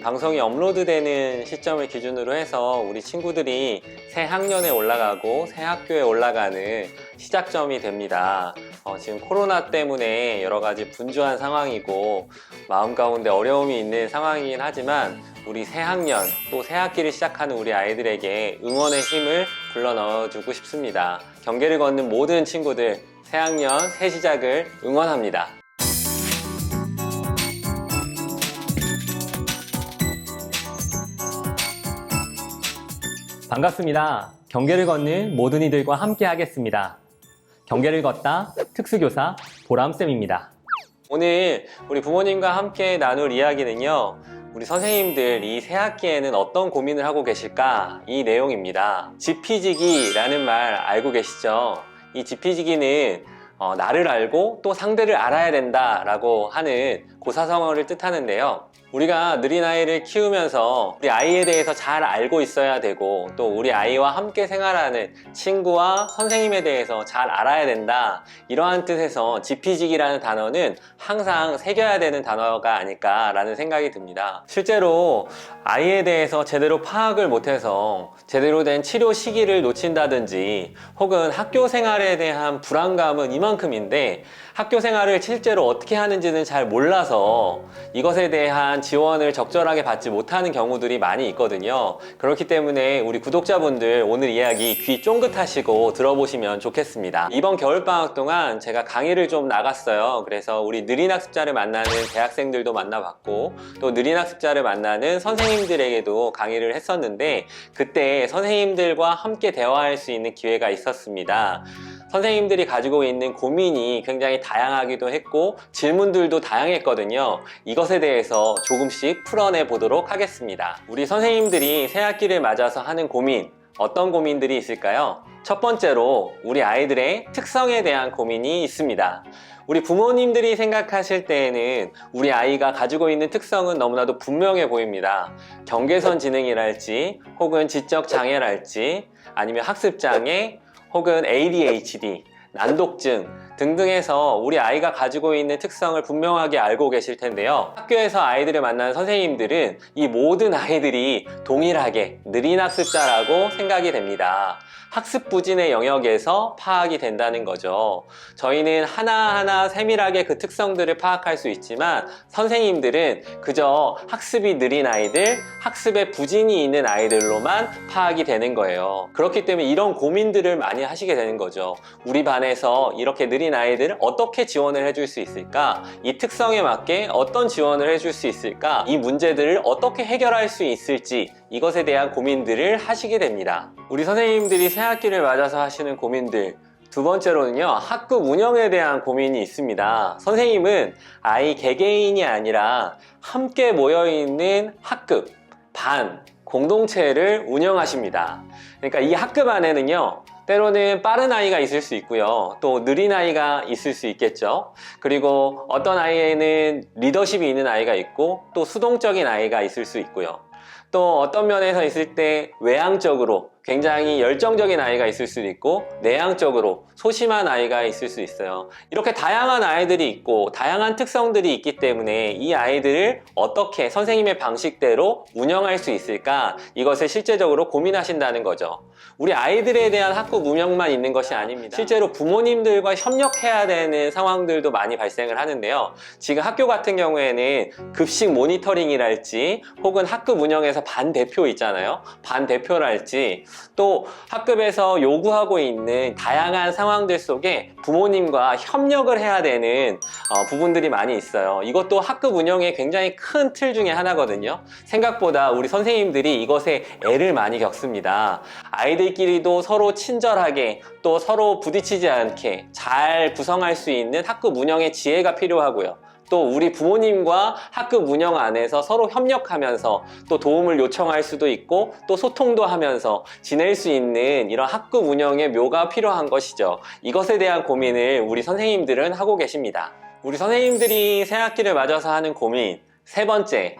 방송이 업로드되는 시점을 기준으로 해서 우리 친구들이 새 학년에 올라가고 새 학교에 올라가는 시작점이 됩니다. 지금 코로나 때문에 여러 가지 분주한 상황이고 마음 가운데 어려움이 있는 상황이긴 하지만 우리 새 학년 또 새 학기를 시작하는 우리 아이들에게 응원의 힘을 불러 넣어주고 싶습니다. 경계를 걷는 모든 친구들 새 학년 새 시작을 응원합니다. 반갑습니다. 경계를 걷는 모든 이들과 함께 하겠습니다. 경계를 걷다 특수교사 보람쌤입니다. 오늘 우리 부모님과 함께 나눌 이야기는요, 우리 선생님들 이 새 학기에는 어떤 고민을 하고 계실까? 이 내용입니다. 지피지기라는 말 알고 계시죠? 이 지피지기는 나를 알고 또 상대를 알아야 된다 라고 하는 고사성어를 뜻하는데요. 우리가 느린 아이를 키우면서 우리 아이에 대해서 잘 알고 있어야 되고 또 우리 아이와 함께 생활하는 친구와 선생님에 대해서 잘 알아야 된다, 이러한 뜻에서 지피지기라는 단어는 항상 새겨야 되는 단어가 아닐까라는 생각이 듭니다. 실제로 아이에 대해서 제대로 파악을 못해서 제대로 된 치료 시기를 놓친다든지 혹은 학교 생활에 대한 불안감은 이만큼인데 학교 생활을 실제로 어떻게 하는지는 잘 몰라서 이것에 대한 지원을 적절하게 받지 못하는 경우들이 많이 있거든요. 그렇기 때문에 우리 구독자분들 오늘 이야기 귀 쫑긋하시고 들어보시면 좋겠습니다. 이번 겨울방학 동안 제가 강의를 좀 나갔어요. 그래서 우리 느린학습자를 만나는 대학생들도 만나봤고 또 느린학습자를 만나는 선생님들에게도 강의를 했었는데 그때 선생님들과 함께 대화할 수 있는 기회가 있었습니다. 선생님들이 가지고 있는 고민이 굉장히 다양하기도 했고 질문들도 다양했거든요. 이것에 대해서 조금씩 풀어내 보도록 하겠습니다. 우리 선생님들이 새 학기를 맞아서 하는 고민, 어떤 고민들이 있을까요? 첫 번째로 우리 아이들의 특성에 대한 고민이 있습니다. 우리 부모님들이 생각하실 때에는 우리 아이가 가지고 있는 특성은 너무나도 분명해 보입니다. 경계선 지능이랄지 혹은 지적 장애랄지 아니면 학습 장애 혹은 ADHD, 난독증 등등 해서 우리 아이가 가지고 있는 특성을 분명하게 알고 계실 텐데요. 학교에서 아이들을 만나는 선생님들은 이 모든 아이들이 동일하게 느린 학습자라고 생각이 됩니다. 학습 부진의 영역에서 파악이 된다는 거죠. 저희는 하나하나 세밀하게 그 특성들을 파악할 수 있지만 선생님들은 그저 학습이 느린 아이들, 학습에 부진이 있는 아이들로만 파악이 되는 거예요. 그렇기 때문에 이런 고민들을 많이 하시게 되는 거죠. 우리 반에서 이렇게 느린 아이들을 어떻게 지원을 해줄 수 있을까? 이 특성에 맞게 어떤 지원을 해줄 수 있을까? 이 문제들을 어떻게 해결할 수 있을지 이것에 대한 고민들을 하시게 됩니다. 우리 선생님들이 새 학기를 맞아서 하시는 고민들, 두 번째로는요, 학급 운영에 대한 고민이 있습니다. 선생님은 아이 개개인이 아니라 함께 모여있는 학급, 반, 공동체를 운영하십니다. 그러니까 이 학급 안에는요, 때로는 빠른 아이가 있을 수 있고요, 또 느린 아이가 있을 수 있겠죠. 그리고 어떤 아이에는 리더십이 있는 아이가 있고 또 수동적인 아이가 있을 수 있고요, 또 어떤 면에서 있을 때 외향적으로 굉장히 열정적인 아이가 있을 수도 있고 내향적으로 소심한 아이가 있을 수 있어요. 이렇게 다양한 아이들이 있고 다양한 특성들이 있기 때문에 이 아이들을 어떻게 선생님의 방식대로 운영할 수 있을까, 이것을 실제적으로 고민하신다는 거죠. 우리 아이들에 대한 학급 운영만 있는 것이 아닙니다. 실제로 부모님들과 협력해야 되는 상황들도 많이 발생을 하는데요. 지금 학교 같은 경우에는 급식 모니터링이랄지 혹은 학급 운영에서 반 대표 있잖아요. 반 대표랄지 또 학급에서 요구하고 있는 다양한 상황들 속에 부모님과 협력을 해야 되는 부분들이 많이 있어요. 이것도 학급 운영의 굉장히 큰 틀 중에 하나거든요. 생각보다 우리 선생님들이 이것에 애를 많이 겪습니다. 아이들끼리도 서로 친절하게 또 서로 부딪히지 않게 잘 구성할 수 있는 학급 운영의 지혜가 필요하고요. 또 우리 부모님과 학급 운영 안에서 서로 협력하면서 또 도움을 요청할 수도 있고 또 소통도 하면서 지낼 수 있는 이런 학급 운영의 묘가 필요한 것이죠. 이것에 대한 고민을 우리 선생님들은 하고 계십니다. 우리 선생님들이 새 학기를 맞아서 하는 고민, 세 번째,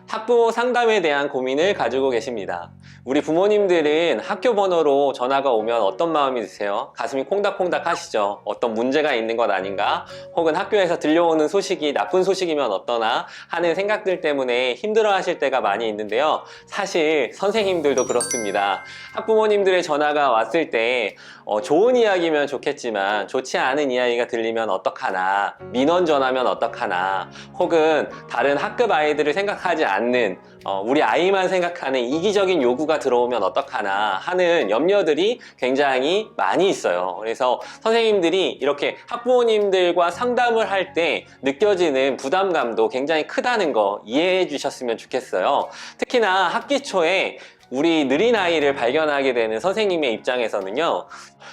학부모 상담에 대한 고민을 가지고 계십니다. 우리 부모님들은 학교 번호로 전화가 오면 어떤 마음이 드세요? 가슴이 콩닥콩닥 하시죠? 어떤 문제가 있는 것 아닌가? 혹은 학교에서 들려오는 소식이 나쁜 소식이면 어떠나 하는 생각들 때문에 힘들어 하실 때가 많이 있는데요. 사실 선생님들도 그렇습니다. 학부모님들의 전화가 왔을 때 좋은 이야기면 좋겠지만 좋지 않은 이야기가 들리면 어떡하나, 민원 전화면 어떡하나, 혹은 다른 학급 아이들을 생각하지 않는 우리 아이만 생각하는 이기적인 요구가 들어오면 어떡하나 하는 염려들이 굉장히 많이 있어요. 그래서 선생님들이 이렇게 학부모님들과 상담을 할 때 느껴지는 부담감도 굉장히 크다는 거 이해해 주셨으면 좋겠어요. 특히나 학기 초에 우리 느린 아이를 발견하게 되는 선생님의 입장에서는요,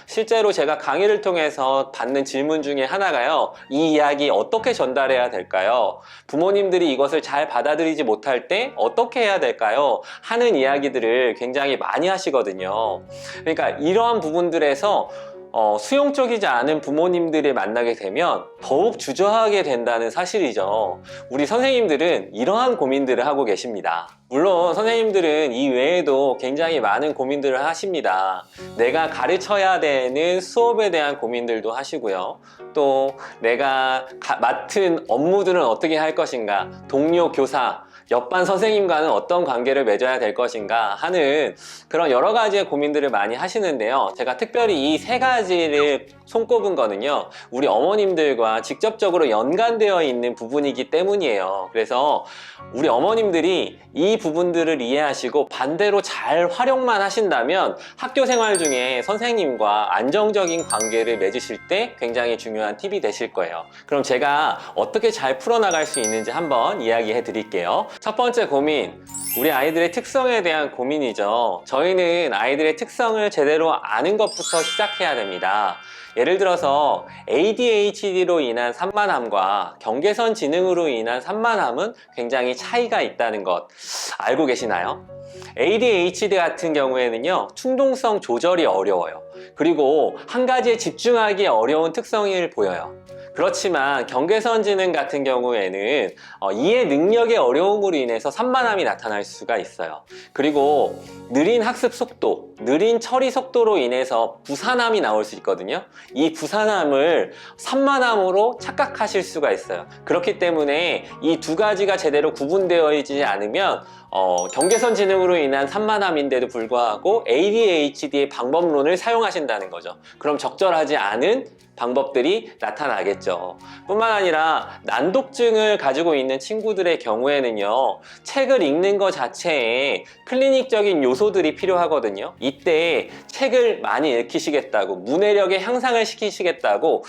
실제로 제가 강의를 통해서 받는 질문 중에 하나가요, 이 이야기 어떻게 전달해야 될까요? 부모님들이 이것을 잘 받아들이지 못할 때 어떻게 해야 될까요? 하는 이야기들을 굉장히 많이 하시거든요. 그러니까 이러한 부분들에서 수용적이지 않은 부모님들을 만나게 되면 더욱 주저하게 된다는 사실이죠. 우리 선생님들은 이러한 고민들을 하고 계십니다. 물론 선생님들은 이 외에도 굉장히 많은 고민들을 하십니다. 내가 가르쳐야 되는 수업에 대한 고민들도 하시고요. 또 내가 맡은 업무들은 어떻게 할 것인가, 동료, 교사, 옆반 선생님과는 어떤 관계를 맺어야 될 것인가 하는 그런 여러 가지의 고민들을 많이 하시는데요. 제가 특별히 이 세 가지를 손꼽은 거는요, 우리 어머님들과 직접적으로 연관되어 있는 부분이기 때문이에요. 그래서 우리 어머님들이 이 부분들을 이해하시고 반대로 잘 활용만 하신다면 학교 생활 중에 선생님과 안정적인 관계를 맺으실 때 굉장히 중요한 팁이 되실 거예요. 그럼 제가 어떻게 잘 풀어나갈 수 있는지 한번 이야기해 드릴게요. 첫 번째 고민, 우리 아이들의 특성에 대한 고민이죠. 저희는 아이들의 특성을 제대로 아는 것부터 시작해야 됩니다. 예를 들어서 ADHD로 인한 산만함과 경계선 지능으로 인한 산만함은 굉장히 차이가 있다는 것 알고 계시나요? ADHD 같은 경우에는요, 충동성 조절이 어려워요. 그리고 한 가지에 집중하기 어려운 특성을 보여요. 그렇지만 경계선 지능 같은 경우에는 이해 능력의 어려움으로 인해서 산만함이 나타날 수가 있어요. 그리고 느린 학습 속도, 느린 처리 속도로 인해서 부산함이 나올 수 있거든요. 이 부산함을 산만함으로 착각하실 수가 있어요. 그렇기 때문에 이 두 가지가 제대로 구분되어 있지 않으면 경계선 지능으로 인한 산만함인데도 불구하고 ADHD의 방법론을 사용하신다는 거죠. 그럼 적절하지 않은 방법들이 나타나겠죠. 뿐만 아니라 난독증을 가지고 있는 친구들의 경우에는요, 책을 읽는 것 자체에 클리닉적인 요소들이 필요하거든요. 이때 책을 많이 읽히시겠다고, 문해력의 향상을 시키시겠다고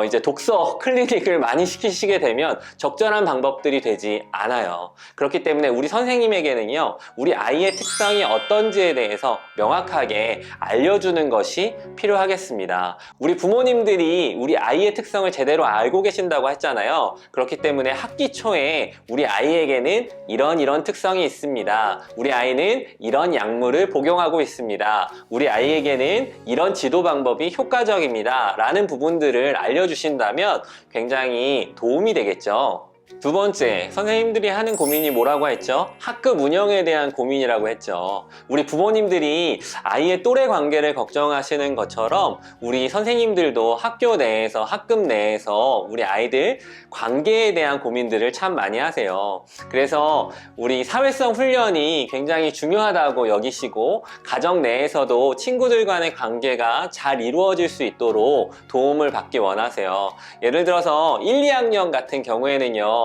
이제 독서 클리닉을 많이 시키시게 되면 적절한 방법들이 되지 않아요. 그렇기 때문에 우리 선생님에게는요, 우리 아이의 특성이 어떤지에 대해서 명확하게 알려주는 것이 필요하겠습니다. 우리 부모님들이 우리 아이의 특성을 제대로 알고 계신다고 했잖아요. 그렇기 때문에 학기 초에 우리 아이에게는 이런 특성이 있습니다. 우리 아이는 이런 약물을 복용하고 있습니다. 우리 아이에게는 이런 지도 방법이 효과적입니다. 라는 부분들을 알려주신다면 굉장히 도움이 되겠죠. 두 번째, 선생님들이 하는 고민이 뭐라고 했죠? 학급 운영에 대한 고민이라고 했죠. 우리 부모님들이 아이의 또래 관계를 걱정하시는 것처럼 우리 선생님들도 학교 내에서, 학급 내에서 우리 아이들 관계에 대한 고민들을 참 많이 하세요. 그래서 우리 사회성 훈련이 굉장히 중요하다고 여기시고, 가정 내에서도 친구들 간의 관계가 잘 이루어질 수 있도록 도움을 받기 원하세요. 예를 들어서 1, 2학년 같은 경우에는요,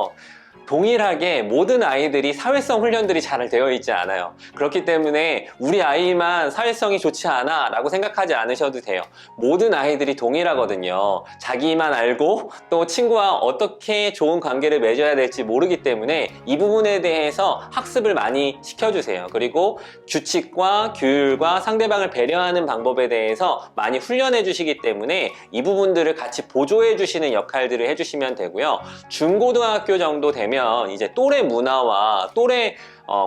동일하게 모든 아이들이 사회성 훈련들이 잘 되어 있지 않아요. 그렇기 때문에 우리 아이만 사회성이 좋지 않아 라고 생각하지 않으셔도 돼요. 모든 아이들이 동일하거든요. 자기만 알고 또 친구와 어떻게 좋은 관계를 맺어야 될지 모르기 때문에 이 부분에 대해서 학습을 많이 시켜주세요. 그리고 규칙과 규율과 상대방을 배려하는 방법에 대해서 많이 훈련해 주시기 때문에 이 부분들을 같이 보조해 주시는 역할들을 해주시면 되고요. 중고등학교 정도 되면 이제 또래 문화와 또래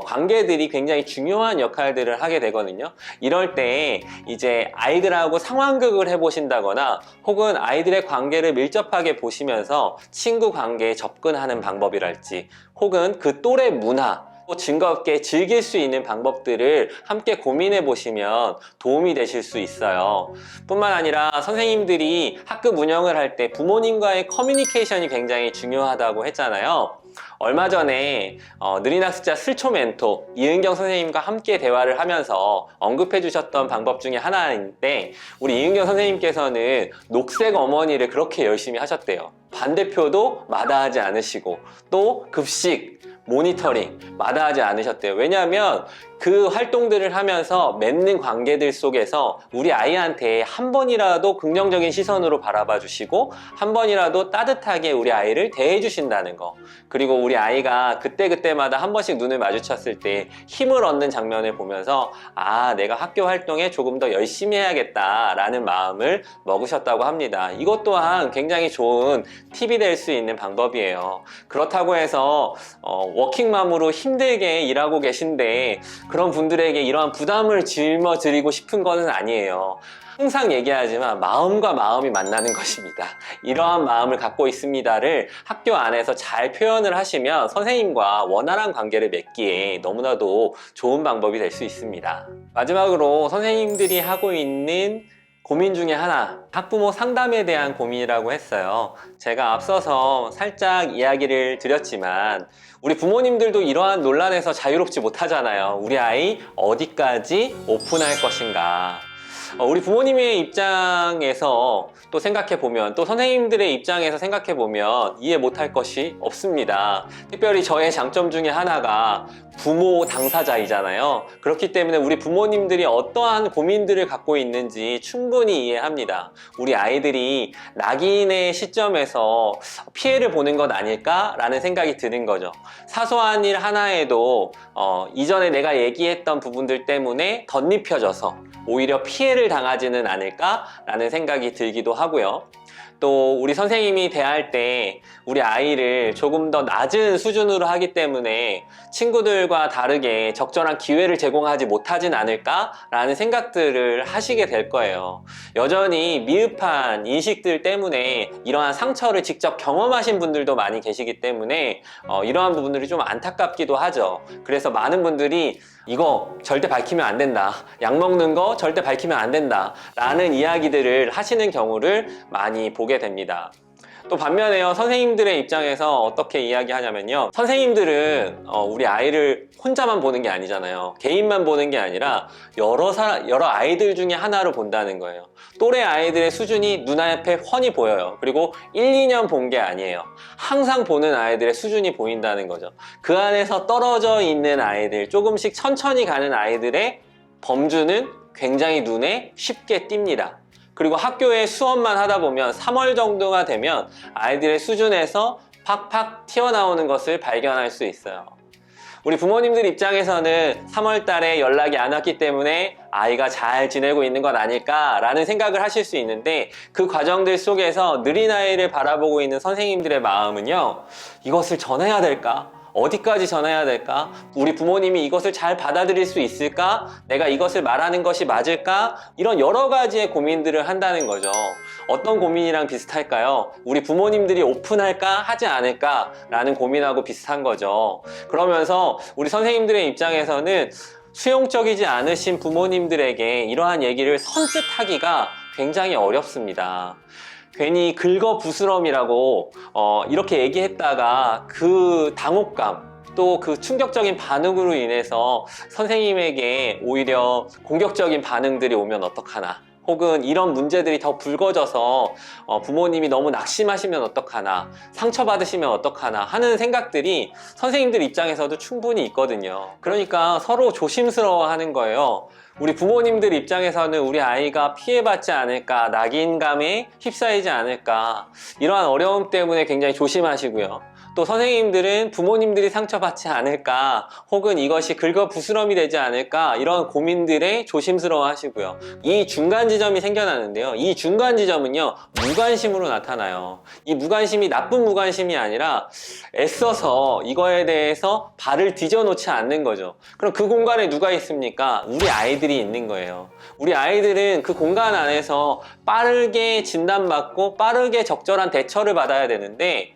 관계들이 굉장히 중요한 역할들을 하게 되거든요. 이럴 때 이제 아이들하고 상황극을 해보신다거나 혹은 아이들의 관계를 밀접하게 보시면서 친구 관계에 접근하는 방법이랄지, 혹은 그 또래 문화, 즐겁게 즐길 수 있는 방법들을 함께 고민해 보시면 도움이 되실 수 있어요. 뿐만 아니라 선생님들이 학급 운영을 할 때 부모님과의 커뮤니케이션이 굉장히 중요하다고 했잖아요. 얼마 전에 느린 학습자 슬초 멘토 이은경 선생님과 함께 대화를 하면서 언급해 주셨던 방법 중에 하나인데, 우리 이은경 선생님께서는 녹색 어머니를 그렇게 열심히 하셨대요. 반대표도 마다하지 않으시고 또 급식 모니터링 마다하지 않으셨대요. 왜냐하면 그 활동들을 하면서 맺는 관계들 속에서 우리 아이한테 한 번이라도 긍정적인 시선으로 바라봐 주시고 한 번이라도 따뜻하게 우리 아이를 대해 주신다는 거, 그리고 우리 아이가 그때그때마다 한 번씩 눈을 마주쳤을 때 힘을 얻는 장면을 보면서 아, 내가 학교 활동에 조금 더 열심히 해야겠다 라는 마음을 먹으셨다고 합니다. 이것 또한 굉장히 좋은 팁이 될 수 있는 방법이에요. 그렇다고 해서 워킹맘으로 힘들게 일하고 계신데 그런 분들에게 이러한 부담을 짊어지고 싶은 것은 아니에요. 항상 얘기하지만 마음과 마음이 만나는 것입니다. 이러한 마음을 갖고 있습니다를 학교 안에서 잘 표현을 하시면 선생님과 원활한 관계를 맺기에 너무나도 좋은 방법이 될 수 있습니다. 마지막으로 선생님들이 하고 있는 고민 중에 하나, 학부모 상담에 대한 고민이라고 했어요. 제가 앞서서 살짝 이야기를 드렸지만 우리 부모님들도 이러한 논란에서 자유롭지 못하잖아요. 우리 아이 어디까지 오픈할 것인가. 우리 부모님의 입장에서 또 생각해보면, 또 선생님들의 입장에서 생각해보면 이해 못할 것이 없습니다. 특별히 저의 장점 중에 하나가 부모 당사자이잖아요. 그렇기 때문에 우리 부모님들이 어떠한 고민들을 갖고 있는지 충분히 이해합니다. 우리 아이들이 낙인의 시점에서 피해를 보는 것 아닐까라는 생각이 드는 거죠. 사소한 일 하나에도 이전에 내가 얘기했던 부분들 때문에 덧입혀져서 오히려 피해를 당하지는 않을까라는 생각이 들기도 하고요. 또 우리 선생님이 대할 때 우리 아이를 조금 더 낮은 수준으로 하기 때문에 친구들과 다르게 적절한 기회를 제공하지 못하진 않을까라는 생각들을 하시게 될 거예요. 여전히 미흡한 인식들 때문에 이러한 상처를 직접 경험하신 분들도 많이 계시기 때문에 이러한 부분들이 좀 안타깝기도 하죠. 그래서 많은 분들이 이거 절대 밝히면 안 된다, 약 먹는 거 절대 밝히면 안 된다 라는 이야기들을 하시는 경우를 많이 보게 됩니다. 또 반면에요, 선생님들의 입장에서 어떻게 이야기하냐면요, 선생님들은 우리 아이를 혼자만 보는 게 아니잖아요. 개인만 보는 게 아니라 여러 아이들 중에 하나로 본다는 거예요. 또래 아이들의 수준이 눈앞에 훤히 보여요. 그리고 1, 2년 본 게 아니에요. 항상 보는 아이들의 수준이 보인다는 거죠. 그 안에서 떨어져 있는 아이들, 조금씩 천천히 가는 아이들의 범주는 굉장히 눈에 쉽게 띕니다. 그리고 학교에 수업만 하다 보면 3월 정도가 되면 아이들의 수준에서 팍팍 튀어나오는 것을 발견할 수 있어요. 우리 부모님들 입장에서는 3월 달에 연락이 안 왔기 때문에 아이가 잘 지내고 있는 건 아닐까라는 생각을 하실 수 있는데, 그 과정들 속에서 느린 아이를 바라보고 있는 선생님들의 마음은요, 이것을 전해야 될까? 어디까지 전해야 될까? 우리 부모님이 이것을 잘 받아들일 수 있을까? 내가 이것을 말하는 것이 맞을까? 이런 여러 가지의 고민들을 한다는 거죠. 어떤 고민이랑 비슷할까요? 우리 부모님들이 오픈할까? 하지 않을까? 라는 고민하고 비슷한 거죠. 그러면서 우리 선생님들의 입장에서는 수용적이지 않으신 부모님들에게 이러한 얘기를 선뜻 하기가 굉장히 어렵습니다. 괜히 긁어부스럼이라고 이렇게 얘기했다가 그 당혹감, 또 그 충격적인 반응으로 인해서 선생님에게 오히려 공격적인 반응들이 오면 어떡하나, 혹은 이런 문제들이 더 불거져서 부모님이 너무 낙심하시면 어떡하나, 상처받으시면 어떡하나 하는 생각들이 선생님들 입장에서도 충분히 있거든요. 그러니까 서로 조심스러워하는 거예요. 우리 부모님들 입장에서는 우리 아이가 피해받지 않을까, 낙인감에 휩싸이지 않을까, 이러한 어려움 때문에 굉장히 조심하시고요. 또 선생님들은 부모님들이 상처받지 않을까, 혹은 이것이 긁어부스럼이 되지 않을까, 이런 고민들에 조심스러워 하시고요. 이 중간 지점이 생겨나는데요, 이 중간 지점은요, 무관심으로 나타나요. 이 무관심이 나쁜 무관심이 아니라 애써서 이거에 대해서 발을 뒤져놓지 않는 거죠. 그럼 그 공간에 누가 있습니까? 우리 아이들이 있는 거예요. 우리 아이들은 그 공간 안에서 빠르게 진단받고 빠르게 적절한 대처를 받아야 되는데,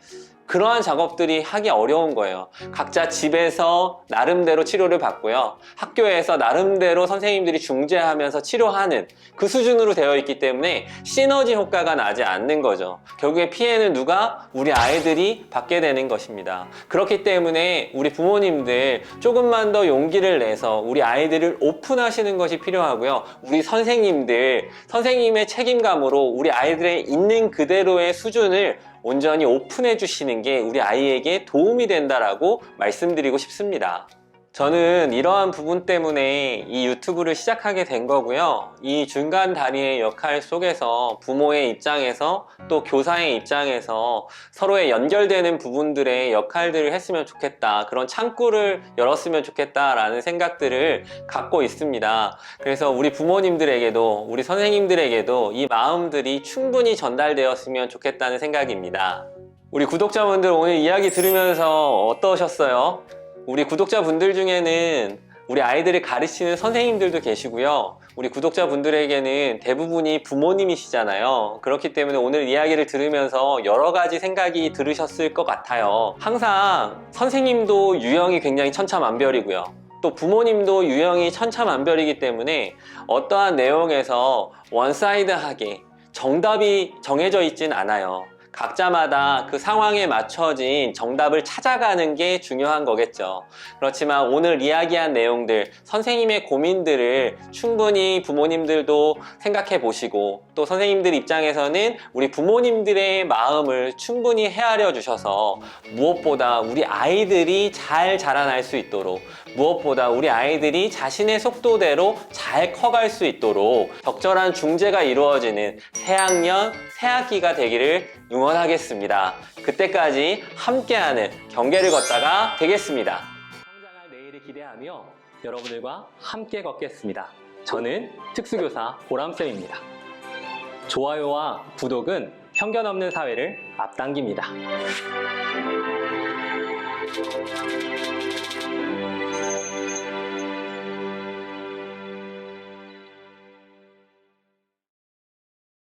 그러한 작업들이 하기 어려운 거예요. 각자 집에서 나름대로 치료를 받고요. 학교에서 나름대로 선생님들이 중재하면서 치료하는 그 수준으로 되어 있기 때문에 시너지 효과가 나지 않는 거죠. 결국에 피해는 누가? 우리 아이들이 받게 되는 것입니다. 그렇기 때문에 우리 부모님들 조금만 더 용기를 내서 우리 아이들을 오픈하시는 것이 필요하고요. 우리 선생님들, 선생님의 책임감으로 우리 아이들의 있는 그대로의 수준을 온전히 오픈해 주시는 게 우리 아이에게 도움이 된다라고 말씀드리고 싶습니다. 저는 이러한 부분 때문에 이 유튜브를 시작하게 된 거고요. 이 중간 다리의 역할 속에서 부모의 입장에서 또 교사의 입장에서 서로의 연결되는 부분들의 역할들을 했으면 좋겠다. 그런 창구를 열었으면 좋겠다라는 생각들을 갖고 있습니다. 그래서 우리 부모님들에게도 우리 선생님들에게도 이 마음들이 충분히 전달되었으면 좋겠다는 생각입니다. 우리 구독자분들 오늘 이야기 들으면서 어떠셨어요? 우리 구독자분들 중에는 우리 아이들을 가르치는 선생님들도 계시고요. 우리 구독자분들에게는 대부분이 부모님이시잖아요. 그렇기 때문에 오늘 이야기를 들으면서 여러 가지 생각이 들으셨을 것 같아요. 항상 선생님도 유형이 굉장히 천차만별이고요. 또 부모님도 유형이 천차만별이기 때문에 어떠한 내용에서 원사이드하게 정답이 정해져 있진 않아요. 각자마다 그 상황에 맞춰진 정답을 찾아가는 게 중요한 거겠죠. 그렇지만 오늘 이야기한 내용들, 선생님의 고민들을 충분히 부모님들도 생각해 보시고 또 선생님들 입장에서는 우리 부모님들의 마음을 충분히 헤아려 주셔서 무엇보다 우리 아이들이 잘 자라날 수 있도록 무엇보다 우리 아이들이 자신의 속도대로 잘 커갈 수 있도록 적절한 중재가 이루어지는 새학년, 새학기가 되기를 응원하겠습니다. 그때까지 함께하는 경계를 걷다가 되겠습니다. 성장할 내일을 기대하며 여러분들과 함께 걷겠습니다. 저는 특수교사 보람쌤입니다. 좋아요와 구독은 편견 없는 사회를 앞당깁니다.